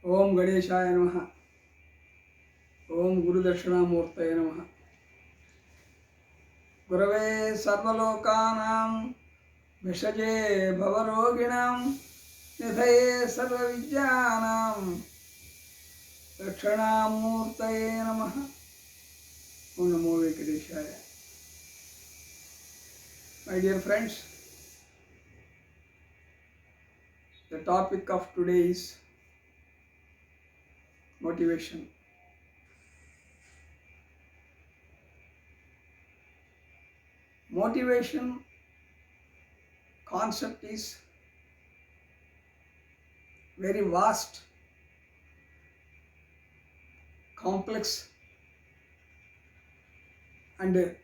ओम गणेशाय नमः। ओम गुरुदक्षिणामूर्तये नमः। गुरवे सर्वलोकानां विषजे भवरोगिणां निधये सर्वविद्यानां दक्षिणामूर्तये नमः। ओम नमो वेंकटेशाय। My dear friends, the topic of today is motivation. Motivation concept is very vast, complex and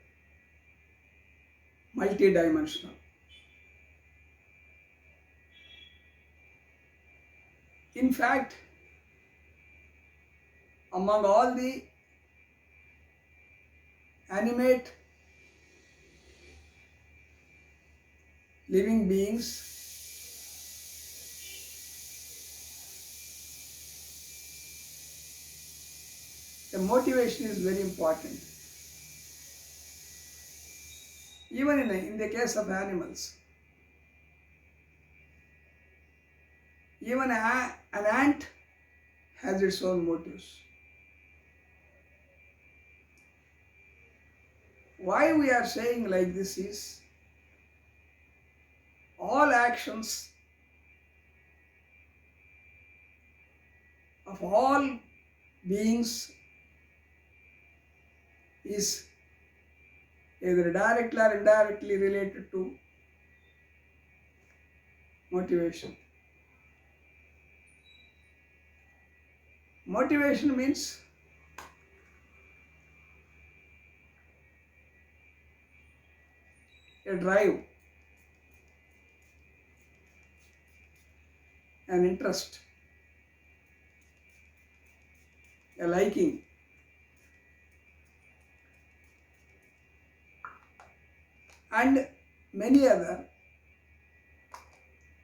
multidimensional. In fact, among all the animate living beings, the motivation is very important. Even in the case of animals, even an ant has its own motives. Why we are saying like this is, all actions of all beings is either directly or indirectly related to motivation. Motivation means a drive, an interest, a liking, and many other,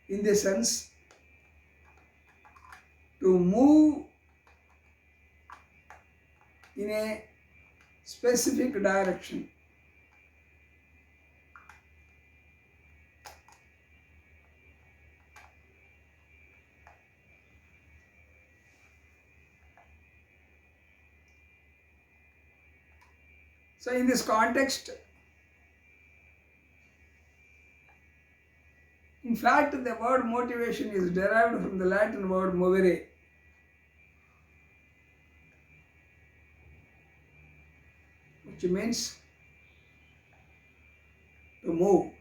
in the sense to move in a specific direction. So in this context, in fact, the word motivation is derived from the Latin word movere, which means to move.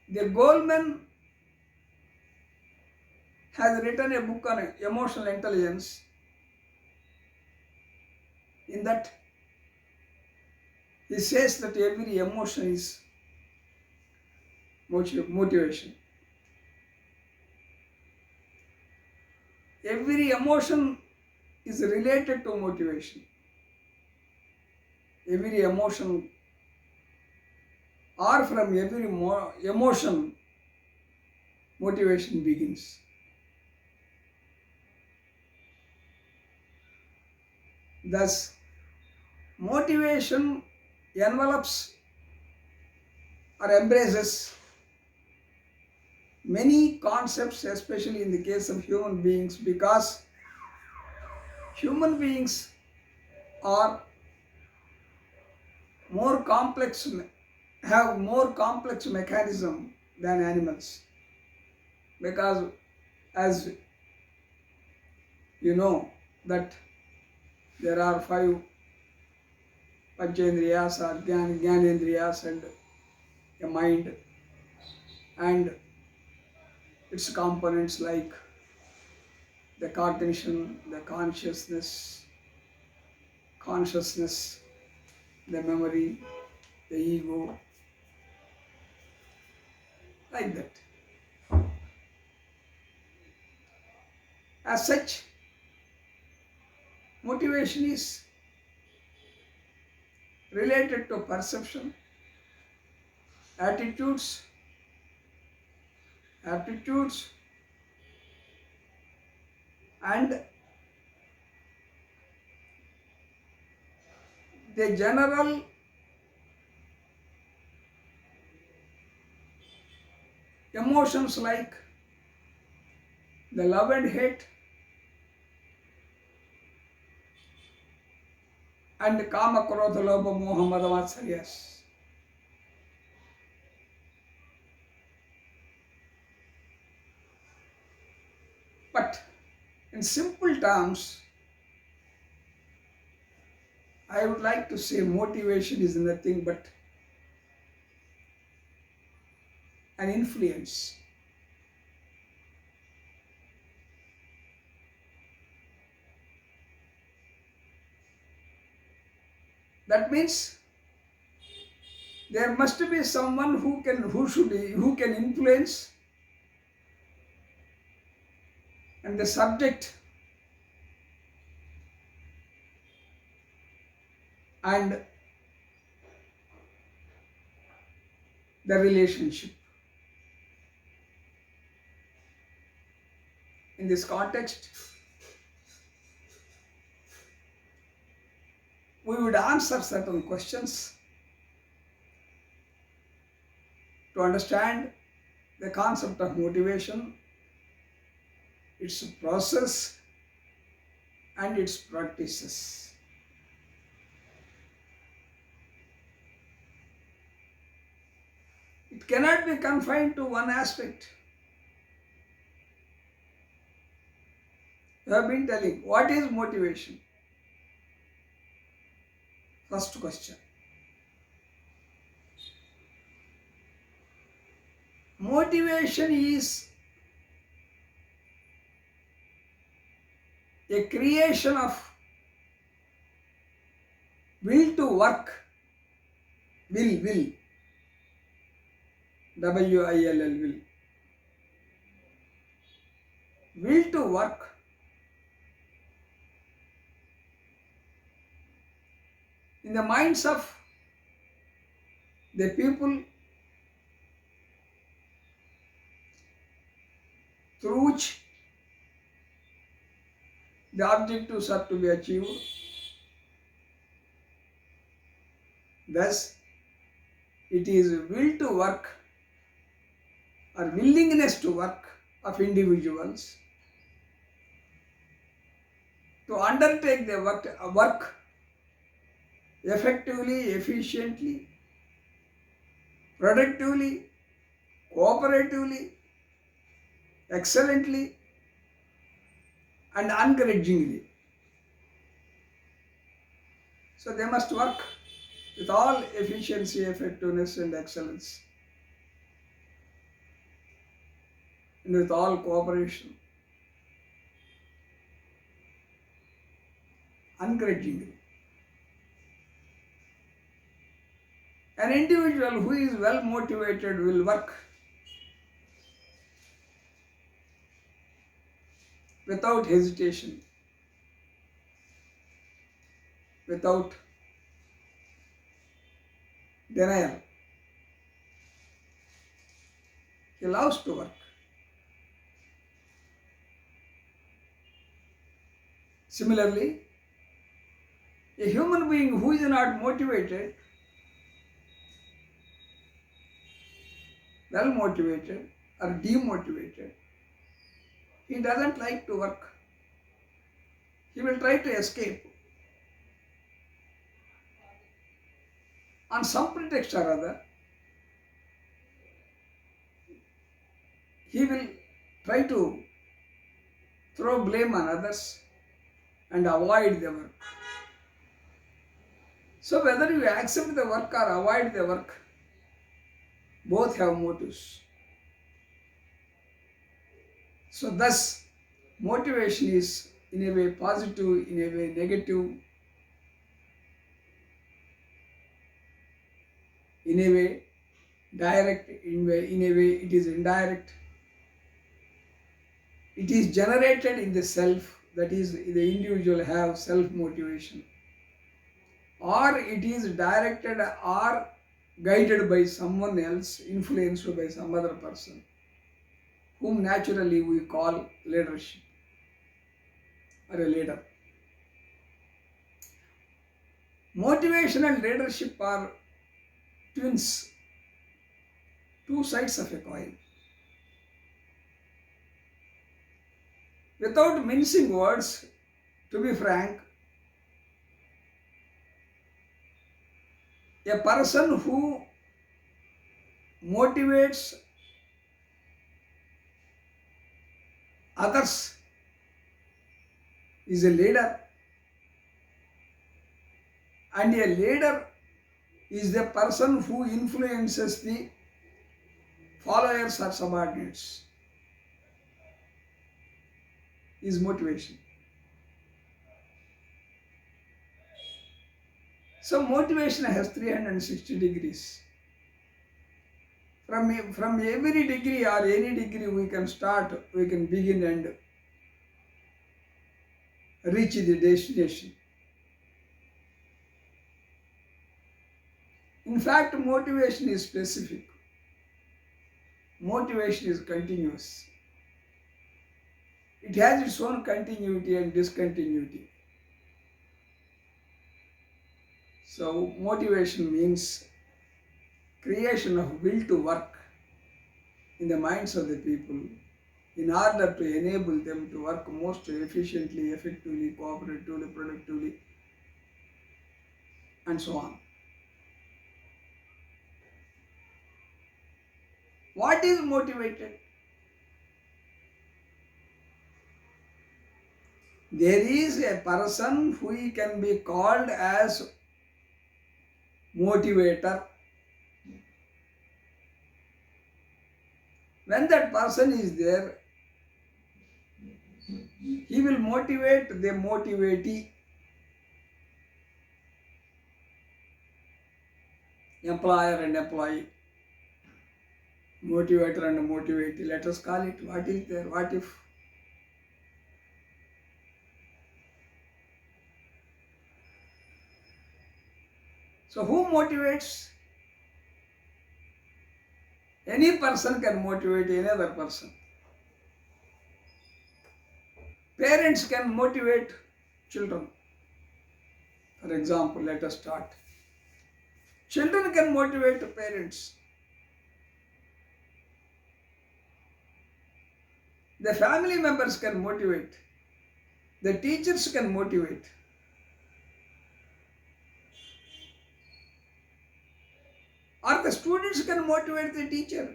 The Goldman has written a book on emotional intelligence. In that, he says that every emotion is motivation. Every emotion is related to motivation. Every emotion, or from every emotion, motivation begins. Thus, motivation envelops or embraces many concepts, especially in the case of human beings, because human beings are more complex, have more complex mechanism than animals. Because as you know that there are 5 Panchendriyas or Jnanendriyas and a mind and its components like the cognition, the consciousness, the memory, the ego, like that. As such, motivation is related to perception, attitudes, aptitudes, and the general emotions like the love and hate and kama krodha lobha moha mada matsaryas. But in simple terms, I would like to say motivation is nothing but an influence. That means there must be someone who can influence, and the subject and the relationship. In this context, we would answer certain questions to understand the concept of motivation, its process, and its practices. It cannot be confined to one aspect. I have been telling, what is motivation? First question. Motivation is a creation of will to work. Will. W-I-L-L, will. Will to work in the minds of the people through which the objectives are to be achieved. Thus, it is will to work or willingness to work of individuals to undertake the work effectively, efficiently, productively, cooperatively, excellently, and ungrudgingly. So they must work with all efficiency, effectiveness, and excellence, and with all cooperation, ungrudgingly. An individual who is well motivated will work without hesitation, without denial. He loves to work. Similarly, a human being who is not motivated, well motivated, or demotivated, he doesn't like to work. He will try to escape. On some pretext or other, he will try to throw blame on others and avoid the work. So whether you accept the work or avoid the work, both have motives. So thus, motivation is in a way positive, in a way negative, in a way direct, in a way it is indirect. It is generated in the self, that is, the individual have self-motivation. Or it is directed or guided by someone else, influenced by some other person, whom naturally we call leadership or a leader. Motivation and leadership are twins, two sides of a coin. Without mincing words, to be frank, a person who motivates others is a leader, and a leader is the person who influences the followers or subordinates, is motivation. So motivation has 360 degrees. From every degree or any degree we can start, we can begin and reach the destination. In fact, motivation is specific. Motivation is continuous. It has its own continuity and discontinuity. So motivation means creation of will to work in the minds of the people in order to enable them to work most efficiently, effectively, cooperatively, productively, and so on. What is motivated? There is a person who can be called as motivator. When that person is there, he will motivate the motivatee. Employer and employee, motivator and motivatee, let us call it. What is there? What if? So who motivates? Any person can motivate any other person. Parents can motivate children. For example, let us start. Children can motivate parents. The family members can motivate. The teachers can motivate. Or the students can motivate the teacher.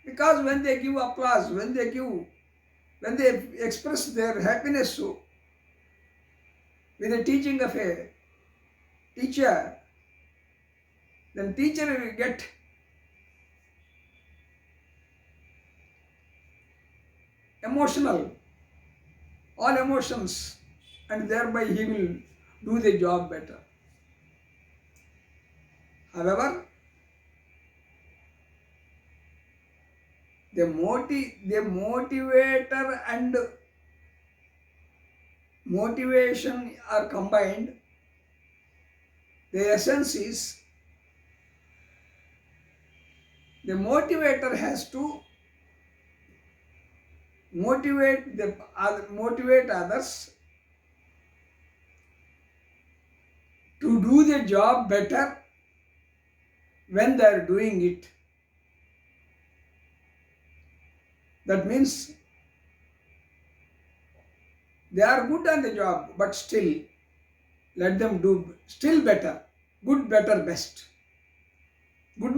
Because when they give applause, when they express their happiness with the teaching of a teacher, then teacher will get emotional, all emotions, and thereby he will do the job better. However, the motivator and motivation are combined. The essence is the motivator has to motivate others to do the job better when they are doing it. That means they are good on the job, but still let them do still better. Good, better, best. Good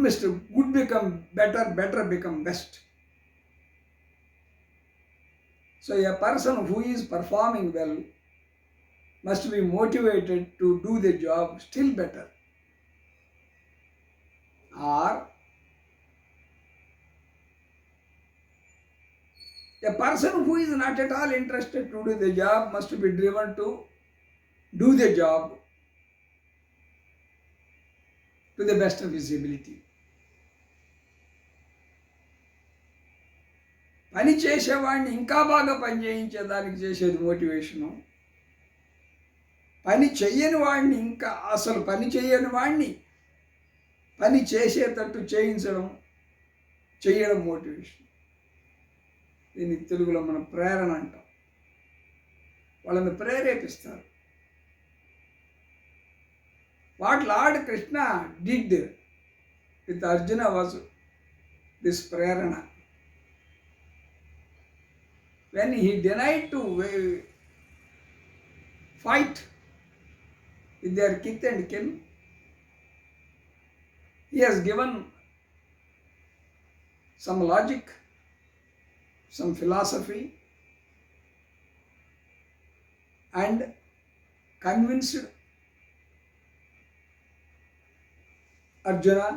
become better, better become best. So a person who is performing well must be motivated to do the job still better. Or a person who is not at all interested to do the job must be driven to do the job to the best of his ability. పని చేసేవాడిని ఇంకా బాగా పని చేయించేదానికి చేసేది motivation. పని చెయ్యని వాడిని అసలు పని చెయ్యని వాడిని పని చేసేటట్టు చేయడం మోటివేషన్. దీన్ని తెలుగులో మనం ప్రేరణ అంటాం. వాళ్ళని ప్రేరేపిస్తారు. What Lord Krishna did with Arjuna was this prerana. When he denied to fight with their kith and kin, he has given some logic, some philosophy, and convinced Arjuna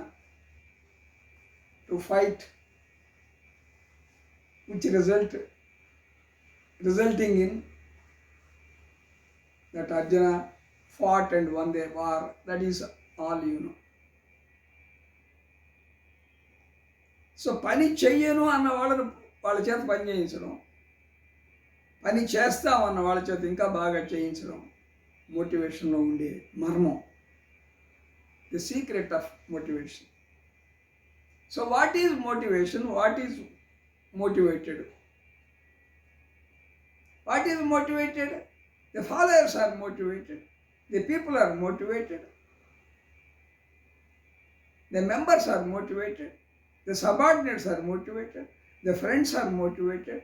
to fight, which resulting in that Arjuna fought and won the war. That is all you know. So పని చెయ్యను అన్న వాళ్ళ చేత పని చేయించడం, పని చేస్తాం అన్న వాళ్ళ చేత ఇంకా బాగా చేయించడం మోటివేషన్లో ఉండే మర్మం, the secret of motivation. So what is motivation? What is motivated? What is motivated? The followers are motivated. The people are motivated. The members are motivated. The subordinates are motivated. The friends are motivated.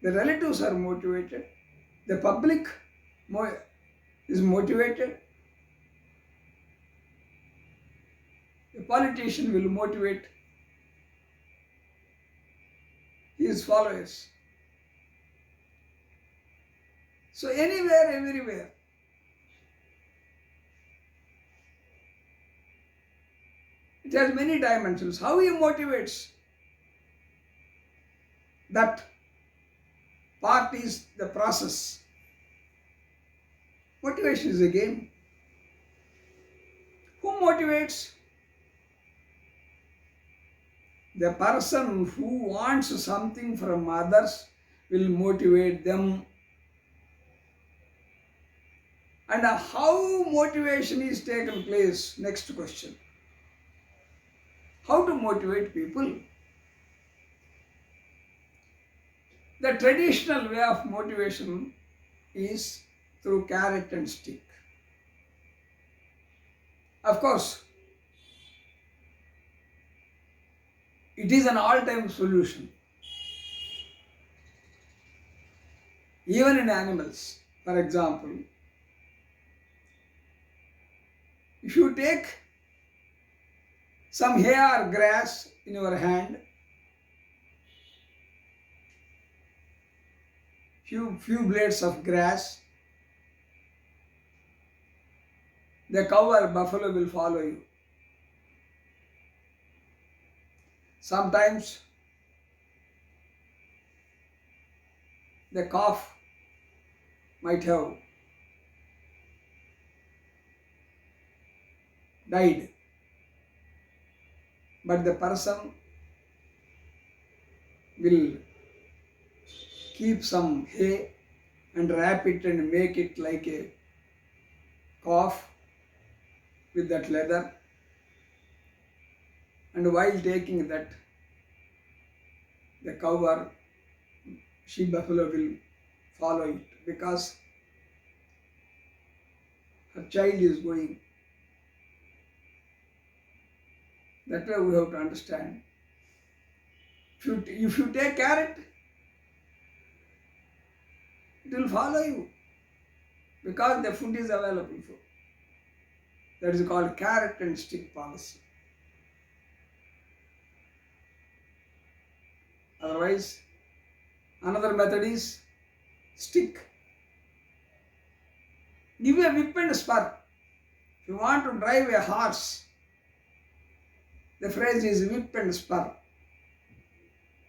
The relatives are motivated. The public is motivated. The politician will motivate his followers. So anywhere, everywhere. It has many dimensions. How he motivates, that part is the process. Motivation is a game. Who motivates? The person who wants something from others will motivate them. And how motivation is taken place? Next question. How to motivate people? The traditional way of motivation is through carrot and stick. Of course, it is an all-time solution. Even in animals, for example, if you take some hay or grass in your hand, few blades of grass, the cow or buffalo will follow you. Sometimes the calf might have died, but the person will keep some hay and wrap it and make it like a calf with that leather, and while taking that, the cow or she buffalo will follow it because her child is going. That way we have to understand. If you take carrot, it will follow you because the food is available for. That is called carrot and stick policy. Otherwise, another method is stick. Give a whip and spur. If you want to drive a horse, the phrase is whip and spur.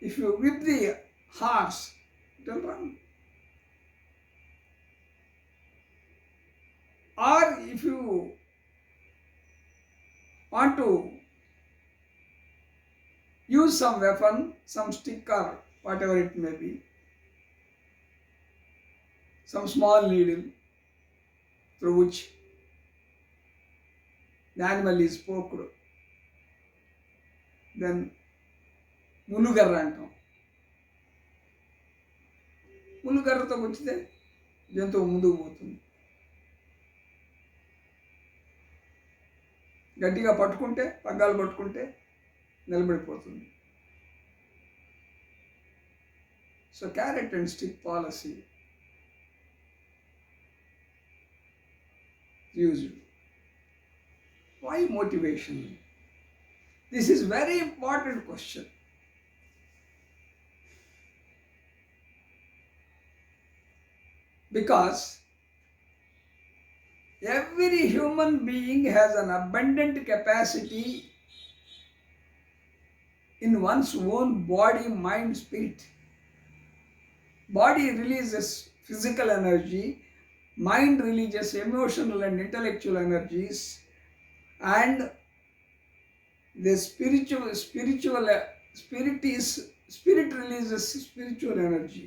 If you whip the horse, it will run. Or if you want to use some weapon, some stick or whatever it may be, some small needle through which the animal is poked, then ములుగర్ర అంటాం. ములుగర్రతో గుచ్చితే జంతువు ముందుకు పోతుంది. గట్టిగా పట్టుకుంటే, పగ్గాలు పట్టుకుంటే నిలబడిపోతుంది. So carrot and stick policy used. Why motivation? This is very important question. Because every human being has an abundant capacity in one's own body, mind, spirit. Body releases physical energy, mind releases emotional and intellectual energies, and the spirit releases spiritual energy.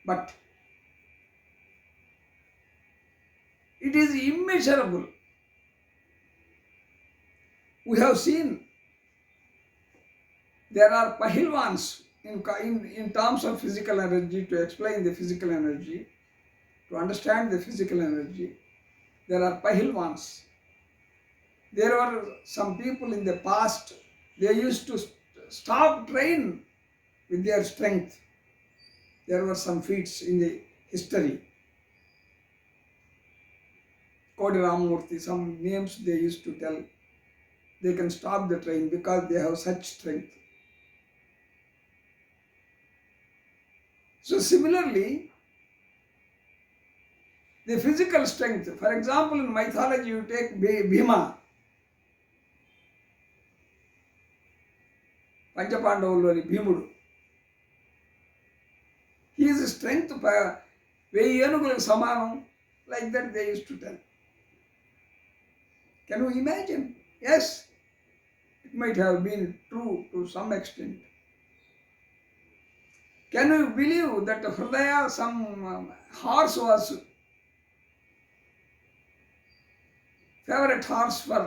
But it is immeasurable. We have seen there are pahilwans in terms of physical energy, to explain the physical energy, to understand the physical energy. There are pahilwans. There were some people in the past, they used to stop train with their strength. There were some feats in the history. Kodi Ramamurthy, some names they used to tell. They can stop the train because they have such strength. So similarly, the physical strength, for example, in mythology you take Bhima, Panchapandavulori Bhimudu. His strength, 1000 ఏనుగులకు సమానం, like that they used to tell. Can you imagine? Yes, it might have been true to some extent. Can you believe that Hridaya, some horse was favorite horse for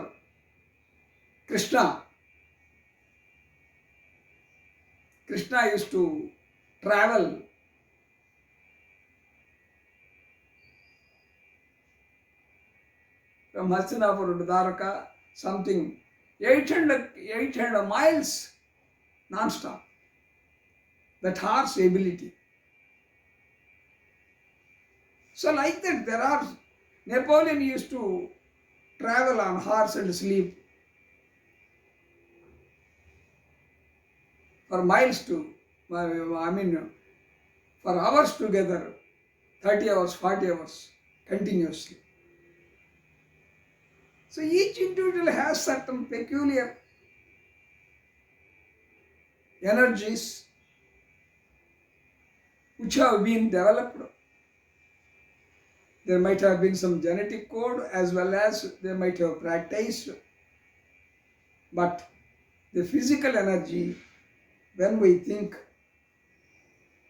Krishna? Krishna used to travel from Hastinapur to Dwaraka, something 800 miles non-stop. That horse ability. So like that, there are, Napoleon used to travel on horse and sleep for miles for hours together, 30 hours, 40 hours, continuously. So each individual has certain peculiar energies which have been developed. There might have been some genetic code as well as they might have practiced. But the physical energy, when we think,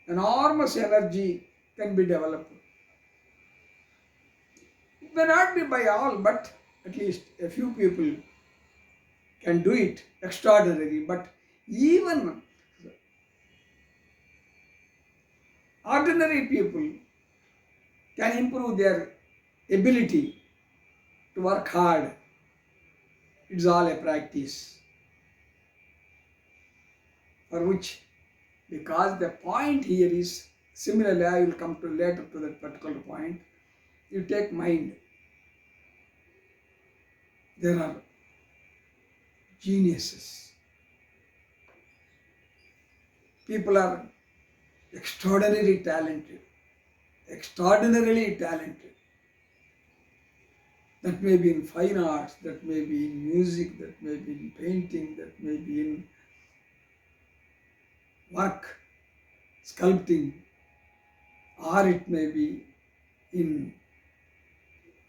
enormous energy can be developed. It may not be by all, but at least a few people can do it extraordinary. But even ordinary people can improve their ability to work hard. It's all a practice. For which, because the point here is, similarly I will come to later to that particular point, you take mind. There are geniuses. People are extraordinarily talented. That may be in fine arts, that may be in music, that may be in painting, that may be in work, sculpting, or it may be in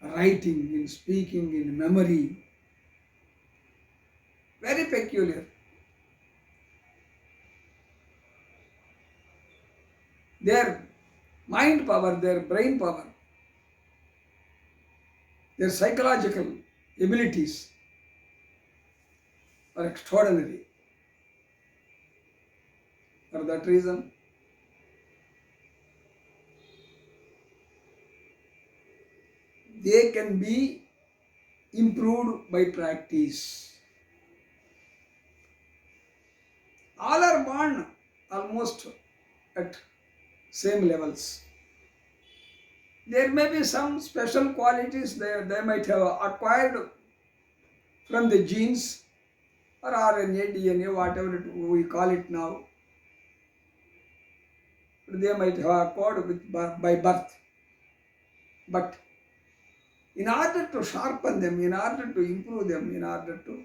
writing, in speaking, in memory. Very peculiar. Their mind power, their brain power Their psychological abilities are extraordinary. For that reason, they can be improved by practice. All are born almost at same levels. There may be some special qualities they might have acquired from the genes or RNA, DNA, whatever we call it now. They might have acquired by birth. But in order to sharpen them, in order to improve them, in order to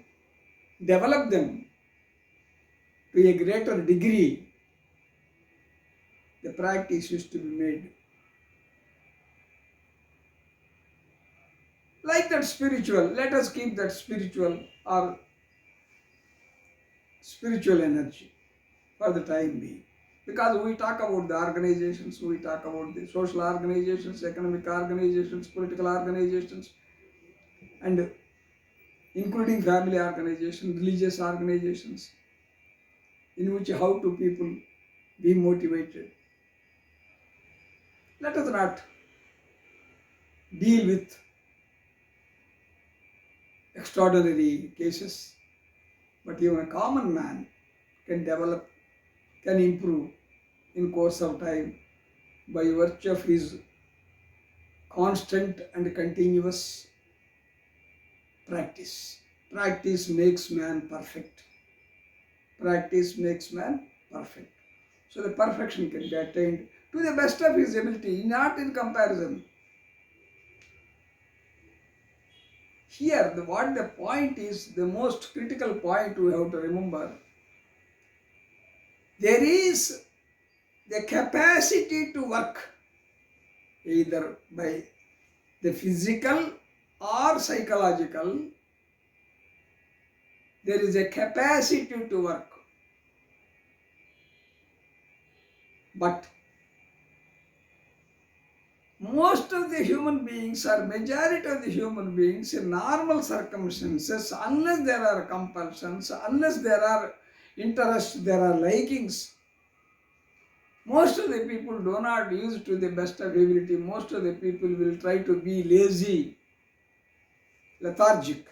develop them to a greater degree, the practice is to be made. Like that spiritual, let us keep that spiritual or spiritual energy for the time being. Because we talk about the organizations, we talk about the social organizations, economic organizations, political organizations, and including family organizations, religious organizations, in which how to people be motivated. Let us not deal with extraordinary cases, but even a common man can develop, can improve in course of time by virtue of his constant and continuous practice. Practice makes man perfect. Practice makes man perfect. So the perfection can be attained to the best of his ability, not in comparison. Here, what the point is, the most critical point we have to remember, there is the capacity to work either by the physical or psychological. There is a capacity to work. But most of the human beings or majority of the human beings in normal circumstances, unless there are compulsions, unless there are interests, there are likings, most of the people do not use to the best of ability. Most of the people will try to be lazy, lethargic.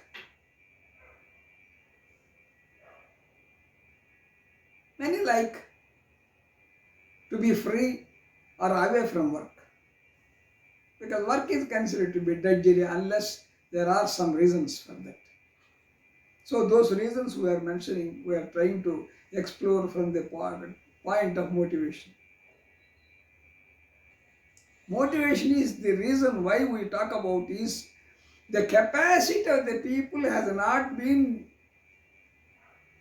Many like to be free or away from work, because work is considered to be drudgery unless there are some reasons for that. So those reasons we are mentioning, we are trying to explore from the point of motivation. Motivation is the reason why we talk about is the capacity of the people has not been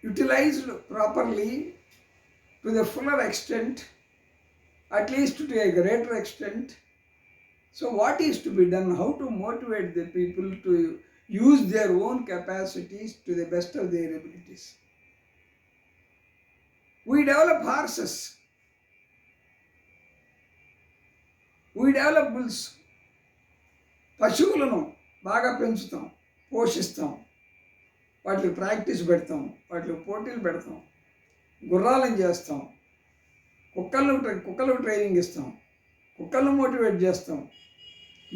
utilized properly to the fuller extent, at least to a greater extent. So what is to be done? How to motivate the people to use their own capacities to the best of their abilities? We develop horses. We develop bulls. పశువులను బాగా పెంచుతాం, పోషిస్తాం, వాటికి practice పెడతాం, వాటికి పోటీలు పెడతాం, గుర్రాలను చేస్తాం, కుక్కలకు ట్రైనింగ్ ఇస్తాం, కుక్కలను మోటివేట్ చేస్తాం,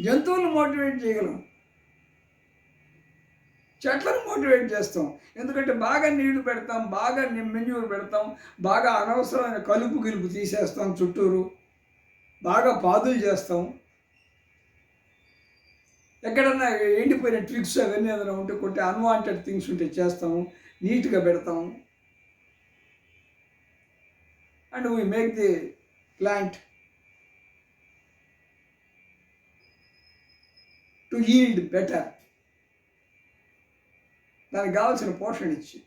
జంతువులను మోటివేట్ చేయగలం, చెట్లను మోటివేట్ చేస్తాం. ఎందుకంటే బాగా నీళ్లు పెడతాం, బాగా మెన్యూర్ పెడతాం, బాగా అనవసరమైన కలుపు గిలుపు తీసేస్తాం, చుట్టూరు బాగా పాదులు చేస్తాం, ఎక్కడన్నా ఎండిపోయిన ట్రిక్స్ అవన్నీ ఏదైనా ఉంటే కొట్టి అన్వాంటెడ్ థింగ్స్ ఉంటే చేస్తాము, నీట్గా పెడతాము. And we make the plant to yield better. దానికి కావాల్సిన పోషణ ఇచ్చి.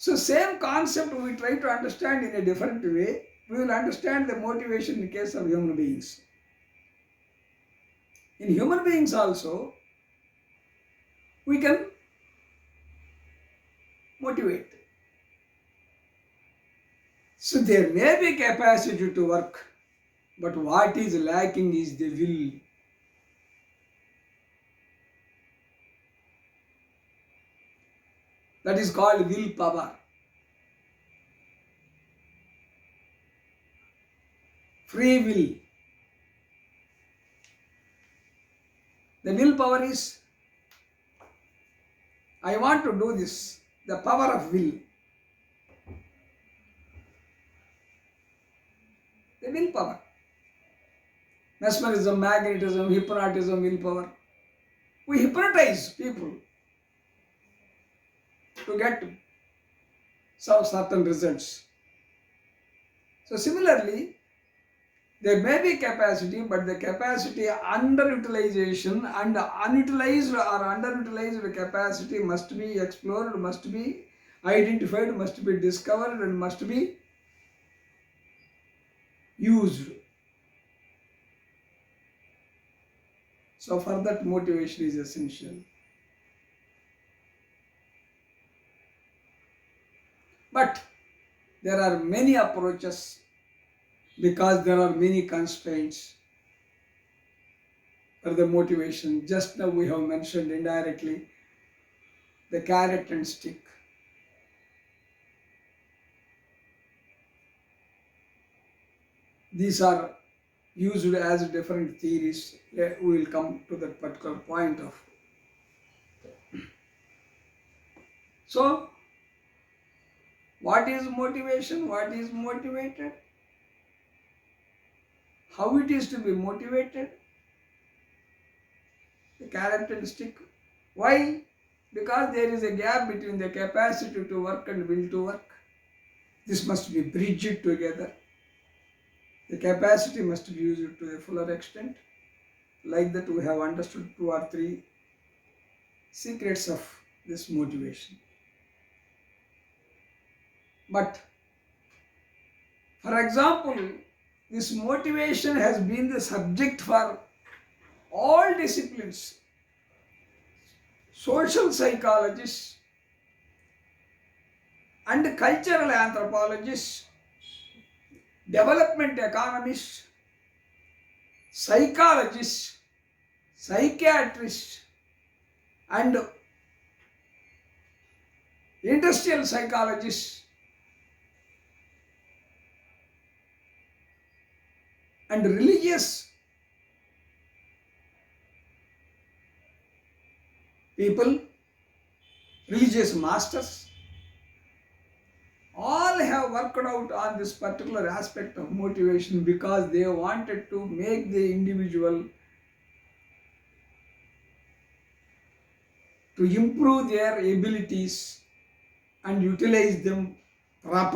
So same concept we try to understand in a different way. We will understand the motivation in case of human beings. In human beings also, we can motivate. So there may be capacity to work, but what is lacking is the will. That is called willpower. Free will. The willpower is, I want to do this. The power of will. The willpower. Mesmerism, magnetism, hypnotism, willpower. We hypnotize people to get some certain results. So similarly, there may be capacity, but the capacity underutilization and unutilized or underutilized capacity must be explored, must be identified, must be discovered, and must be used. So for that, motivation is essential. But there are many approaches because there are many constraints for the motivation. Just now we have mentioned indirectly the carrot and stick. These are used as different theories. We will come to that particular point of. So, what is motivation? What is motivated? How it is to be motivated? The carrot and stick. Why? Because there is a gap between the capacity to work and will to work. This must be bridged together. The capacity must be used to a fuller extent. Like that, we have understood 2 or 3 secrets of this motivation. But, for example, this motivation has been the subject for all disciplines. Social psychologists and cultural anthropologists, development economists, psychologists, psychiatrists, and industrial psychologists, and religious people, religious masters, all have worked out on this particular aspect of motivation because they wanted to make the individual to improve their abilities and utilize them properly.